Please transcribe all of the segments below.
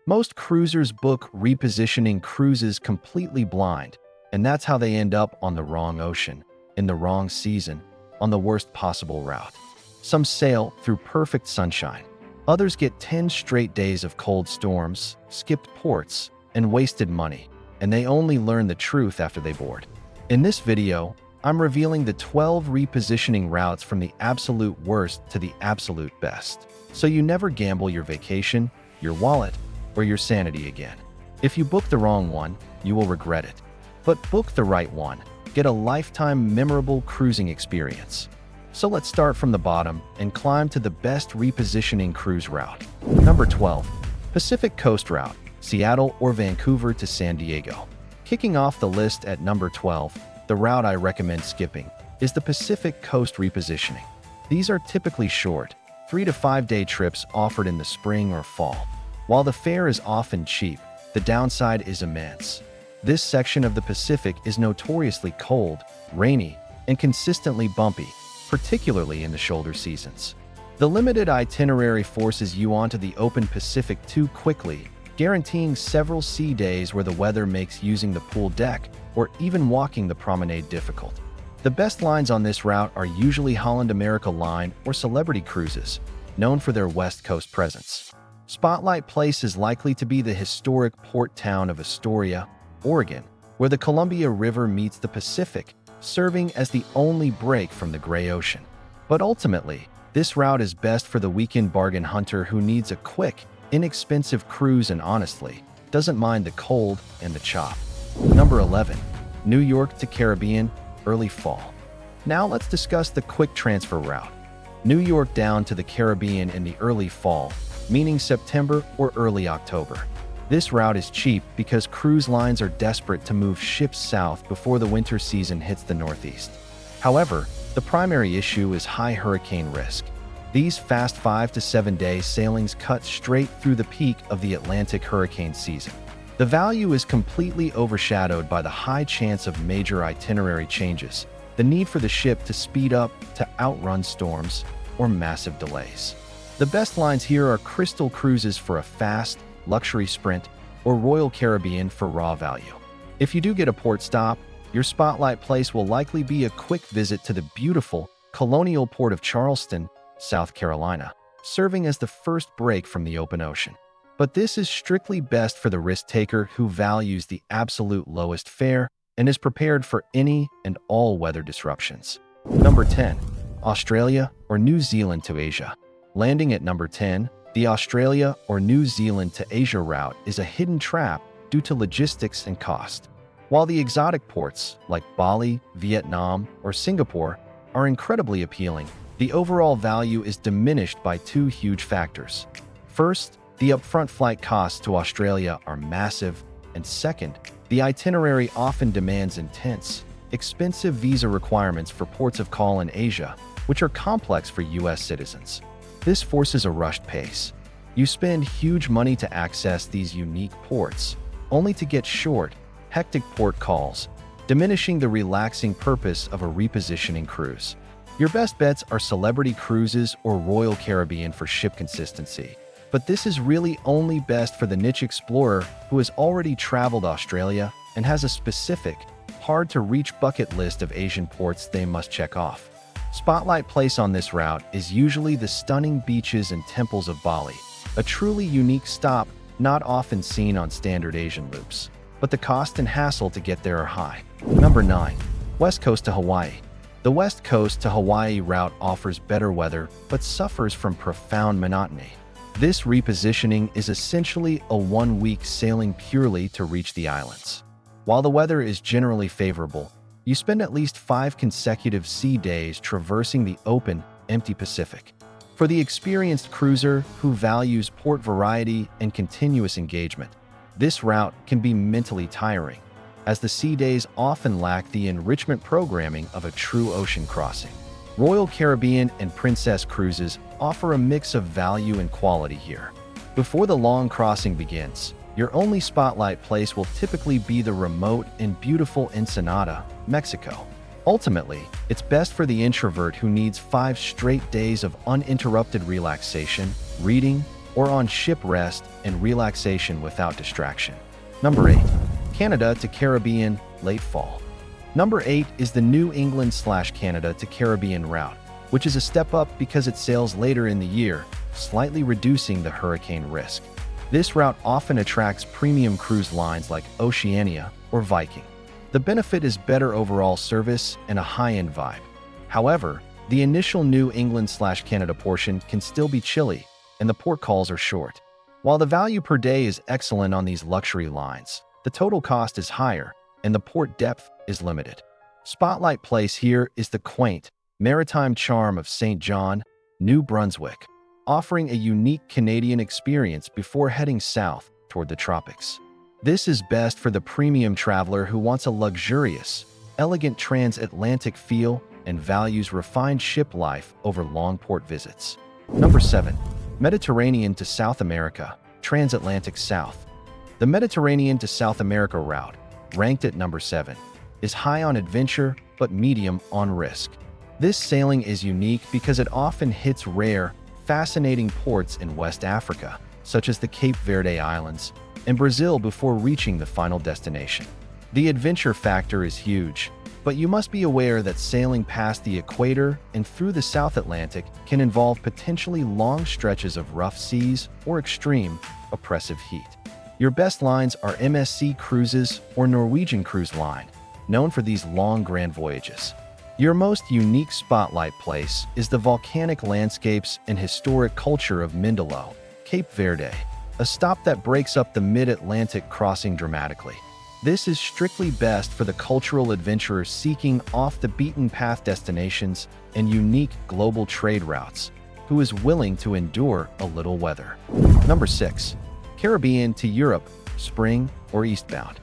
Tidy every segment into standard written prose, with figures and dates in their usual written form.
Most cruisers book repositioning cruises completely blind, and that's how they end up on the wrong ocean, in the wrong season, on the worst possible route. Some sail through perfect sunshine. Others get 10 straight days of cold storms, skipped ports, and wasted money, and they only learn the truth after they board. In this video, I'm revealing the 12 repositioning routes from the absolute worst to the absolute best, so you never gamble your vacation, your wallet, or your sanity again. If you book the wrong one, you will regret it. But book the right one. Get a lifetime memorable cruising experience. So let's start from the bottom and climb to the best repositioning cruise route. Number 12. Pacific Coast Route, Seattle or Vancouver to San Diego. Kicking off the list at number 12, the route I recommend skipping is the Pacific Coast Repositioning. These are typically short, 3 to 5 day trips offered in the spring or fall. While the fare is often cheap, the downside is immense. This section of the Pacific is notoriously cold, rainy, and consistently bumpy, particularly in the shoulder seasons. The limited itinerary forces you onto the open Pacific too quickly, guaranteeing several sea days where the weather makes using the pool deck or even walking the promenade difficult. The best lines on this route are usually Holland America Line or Celebrity Cruises, known for their West Coast presence. Spotlight place is likely to be the historic port town of Astoria, Oregon, where the Columbia River meets the Pacific, serving as the only break from the gray ocean. But ultimately, this route is best for the weekend bargain hunter who needs a quick, inexpensive cruise and honestly, doesn't mind the cold and the chop. Number 11. New York to Caribbean, early fall. Now let's discuss the quick transfer route. New York down to the Caribbean in the early fall, meaning September or early October. This route is cheap because cruise lines are desperate to move ships south before the winter season hits the Northeast. However, the primary issue is high hurricane risk. These fast 5 to 7 day sailings cut straight through the peak of the Atlantic hurricane season. The value is completely overshadowed by the high chance of major itinerary changes, the need for the ship to speed up to outrun storms, or massive delays. The best lines here are Crystal Cruises for a fast, luxury sprint, or Royal Caribbean for raw value. If you do get a port stop, your spotlight place will likely be a quick visit to the beautiful colonial port of Charleston, South Carolina, serving as the first break from the open ocean. But this is strictly best for the risk taker who values the absolute lowest fare and is prepared for any and all weather disruptions. Number 10. Australia or New Zealand to Asia. Landing at number 10, the Australia or New Zealand to Asia route is a hidden trap due to logistics and cost. While the exotic ports like Bali, Vietnam, or Singapore are incredibly appealing, the overall value is diminished by two huge factors. First, the upfront flight costs to Australia are massive, and second, the itinerary often demands intense, expensive visa requirements for ports of call in Asia, which are complex for US citizens. This forces a rushed pace. You spend huge money to access these unique ports, only to get short, hectic port calls, diminishing the relaxing purpose of a repositioning cruise. Your best bets are Celebrity Cruises or Royal Caribbean for ship consistency, but this is really only best for the niche explorer who has already traveled Australia and has a specific, hard-to-reach bucket list of Asian ports they must check off. Spotlight place on this route is usually the stunning beaches and temples of Bali, a truly unique stop not often seen on standard Asian loops. But the cost and hassle to get there are high. Number 9. West Coast to Hawaii. The West Coast to Hawaii route offers better weather but suffers from profound monotony. This repositioning is essentially a one-week sailing purely to reach the islands. While the weather is generally favorable, you spend at least 5 consecutive sea days traversing the open, empty Pacific. For the experienced cruiser who values port variety and continuous engagement, this route can be mentally tiring, as the sea days often lack the enrichment programming of a true ocean crossing. Royal Caribbean and Princess Cruises offer a mix of value and quality here. Before the long crossing begins, your only spotlight place will typically be the remote and beautiful Ensenada, Mexico. Ultimately, it's best for the introvert who needs 5 straight days of uninterrupted relaxation, reading, or on ship rest and relaxation without distraction. Number 8. Canada to Caribbean, late fall. Number 8 is the New England/Canada to Caribbean route, which is a step up because it sails later in the year, slightly reducing the hurricane risk. This route often attracts premium cruise lines like Oceania or Viking. The benefit is better overall service and a high-end vibe. However, the initial New England/Canada portion can still be chilly, and the port calls are short. While the value per day is excellent on these luxury lines, the total cost is higher, and the port depth is limited. Spotlight place here is the quaint, maritime charm of St. John, New Brunswick, offering a unique Canadian experience before heading south toward the tropics. This is best for the premium traveler who wants a luxurious, elegant transatlantic feel and values refined ship life over long port visits. Number 7. Mediterranean to South America, transatlantic south. The Mediterranean to South America route, ranked at number 7, is high on adventure but medium on risk. This sailing is unique because it often hits rare, fascinating ports in West Africa, such as the Cape Verde Islands, and Brazil before reaching the final destination. The adventure factor is huge, but you must be aware that sailing past the equator and through the South Atlantic can involve potentially long stretches of rough seas or extreme, oppressive heat. Your best lines are MSC Cruises or Norwegian Cruise Line, known for these long grand voyages. Your most unique spotlight place is the volcanic landscapes and historic culture of Mindelo, Cape Verde, a stop that breaks up the mid-Atlantic crossing dramatically. This is strictly best for the cultural adventurer seeking off-the-beaten-path destinations and unique global trade routes, who is willing to endure a little weather. Number 6. Caribbean to Europe, spring or eastbound.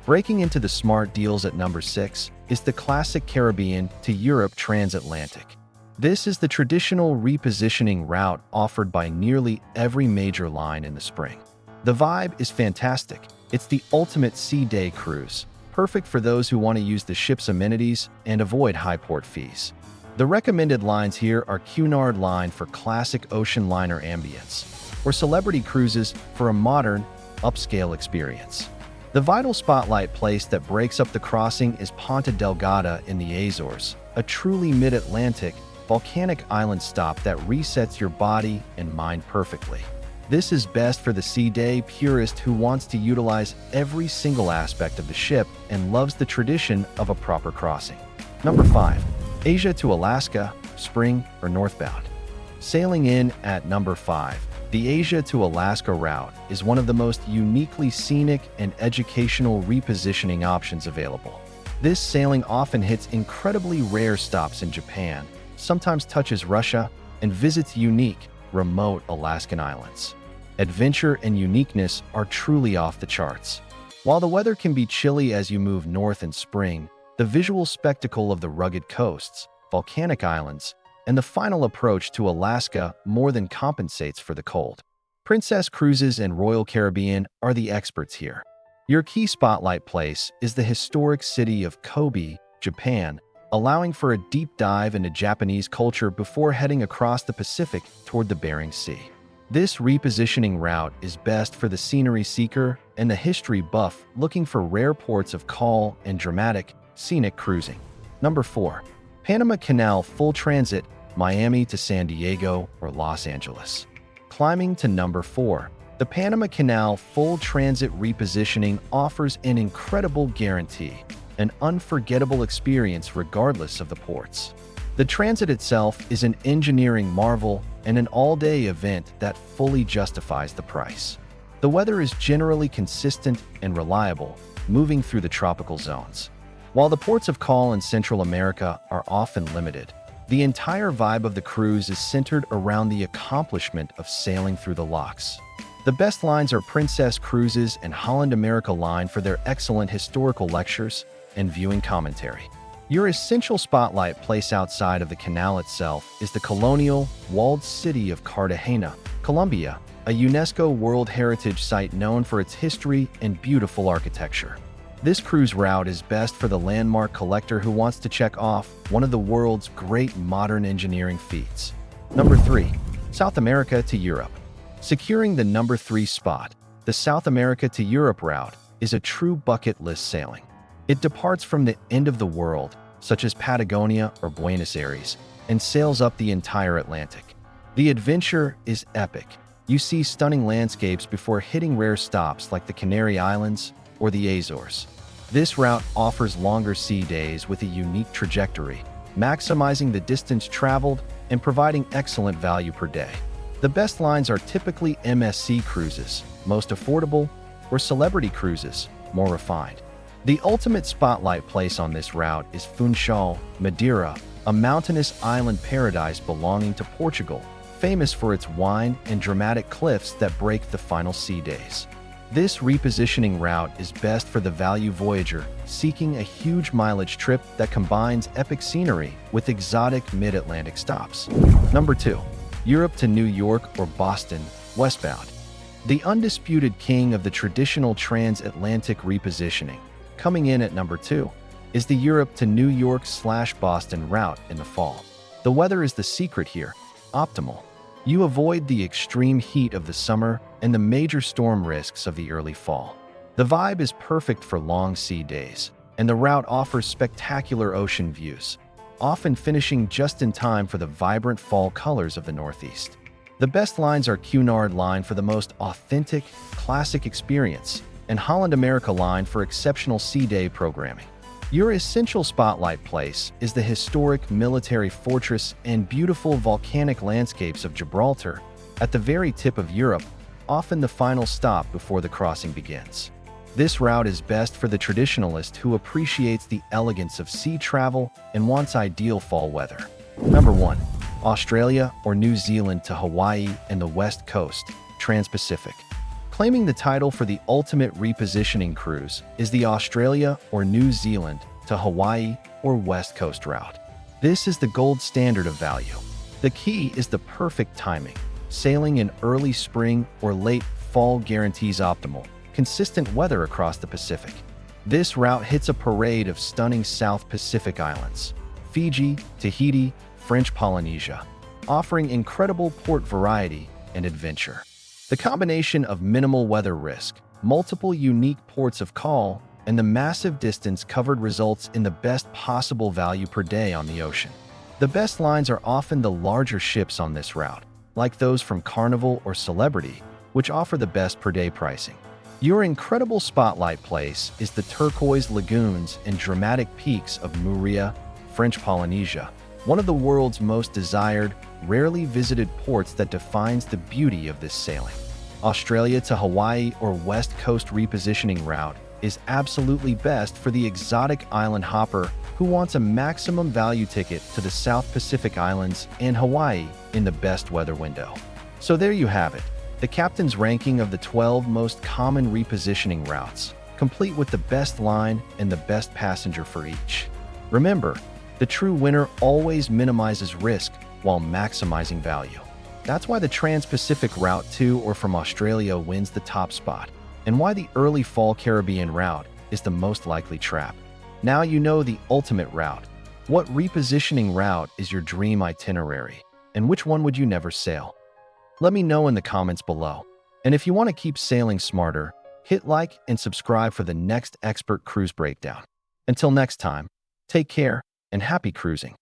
Breaking into the smart deals at number 6 is the classic Caribbean to Europe transatlantic. This is the traditional repositioning route offered by nearly every major line in the spring. The vibe is fantastic. It's the ultimate sea day cruise, perfect for those who want to use the ship's amenities and avoid high port fees. The recommended lines here are Cunard Line for classic ocean liner ambience, or Celebrity Cruises for a modern, upscale experience. The vital spotlight place that breaks up the crossing is Ponta Delgada in the Azores, a truly mid-Atlantic, volcanic island stop that resets your body and mind perfectly. This is best for the sea day purist who wants to utilize every single aspect of the ship and loves the tradition of a proper crossing. Number 5. Asia to Alaska, spring or northbound. Sailing in at number 5, the Asia to Alaska route is one of the most uniquely scenic and educational repositioning options available. This sailing often hits incredibly rare stops in Japan, sometimes touches Russia, and visits unique, remote Alaskan islands. Adventure and uniqueness are truly off the charts. While the weather can be chilly as you move north in spring, the visual spectacle of the rugged coasts, volcanic islands, and the final approach to Alaska more than compensates for the cold. Princess Cruises and Royal Caribbean are the experts here. Your key spotlight place is the historic city of Kobe, Japan, allowing for a deep dive into Japanese culture before heading across the Pacific toward the Bering Sea. This repositioning route is best for the scenery seeker and the history buff looking for rare ports of call and dramatic, scenic cruising. Number 4. Panama Canal full transit, Miami to San Diego or Los Angeles. Climbing to number 4. The Panama Canal full transit repositioning offers an incredible guarantee, an unforgettable experience regardless of the ports. The transit itself is an engineering marvel and an all-day event that fully justifies the price. The weather is generally consistent and reliable, moving through the tropical zones. While the ports of call in Central America are often limited, the entire vibe of the cruise is centered around the accomplishment of sailing through the locks. The best lines are Princess Cruises and Holland America Line for their excellent historical lectures and viewing commentary. Your essential spotlight place outside of the canal itself is the colonial, walled city of Cartagena, Colombia, a UNESCO World Heritage Site known for its history and beautiful architecture. This cruise route is best for the landmark collector who wants to check off one of the world's great modern engineering feats. Number 3. South America to Europe. Securing the number 3 spot, the South America to Europe route is a true bucket list sailing. It departs from the end of the world, such as Patagonia or Buenos Aires, and sails up the entire Atlantic. The adventure is epic. You see stunning landscapes before hitting rare stops like the Canary Islands or the Azores. This route offers longer sea days with a unique trajectory, maximizing the distance traveled and providing excellent value per day. The best lines are typically MSC cruises, most affordable, or celebrity cruises, more refined. The ultimate spotlight place on this route is Funchal, Madeira, a mountainous island paradise belonging to Portugal, famous for its wine and dramatic cliffs that break the final sea days. This repositioning route is best for the value voyager seeking a huge mileage trip that combines epic scenery with exotic mid-Atlantic stops. Number 2. Europe to New York or Boston, westbound. The undisputed king of the traditional transatlantic repositioning, coming in at number 2, is the Europe to New York/Boston route in the fall. The weather is the secret here, optimal. You avoid the extreme heat of the summer and the major storm risks of the early fall. The vibe is perfect for long sea days, and the route offers spectacular ocean views, often finishing just in time for the vibrant fall colors of the Northeast. The best lines are Cunard Line for the most authentic, classic experience, and Holland America Line for exceptional sea day programming. Your essential spotlight place is the historic military fortress and beautiful volcanic landscapes of Gibraltar, at the very tip of Europe, often the final stop before the crossing begins. This route is best for the traditionalist who appreciates the elegance of sea travel and wants ideal fall weather. Number 1. Australia or New Zealand to Hawaii and the West Coast, Trans-Pacific. Claiming the title for the ultimate repositioning cruise is the Australia or New Zealand to Hawaii or West Coast route. This is the gold standard of value. The key is the perfect timing. Sailing in early spring or late fall guarantees optimal, consistent weather across the Pacific. This route hits a parade of stunning South Pacific islands, Fiji, Tahiti, French Polynesia, offering incredible port variety and adventure. The combination of minimal weather risk, multiple unique ports of call, and the massive distance covered results in the best possible value per day on the ocean. The best lines are often the larger ships on this route, like those from Carnival or Celebrity, which offer the best per day pricing. Your incredible spotlight place is the turquoise lagoons and dramatic peaks of Moorea, French Polynesia, one of the world's most desired, rarely visited ports that defines the beauty of this sailing. Australia to Hawaii or West Coast repositioning route is absolutely best for the exotic island hopper who wants a maximum value ticket to the South Pacific Islands and Hawaii in the best weather window. So there you have it, the captain's ranking of the 12 most common repositioning routes, complete with the best line and the best passenger for each. Remember, the true winner always minimizes risk while maximizing value. That's why the Trans-Pacific route to or from Australia wins the top spot, and why the early fall Caribbean route is the most likely trap. Now you know the ultimate route. What repositioning route is your dream itinerary, and which one would you never sail? Let me know in the comments below. And if you want to keep sailing smarter, hit like and subscribe for the next expert cruise breakdown. Until next time, take care and happy cruising.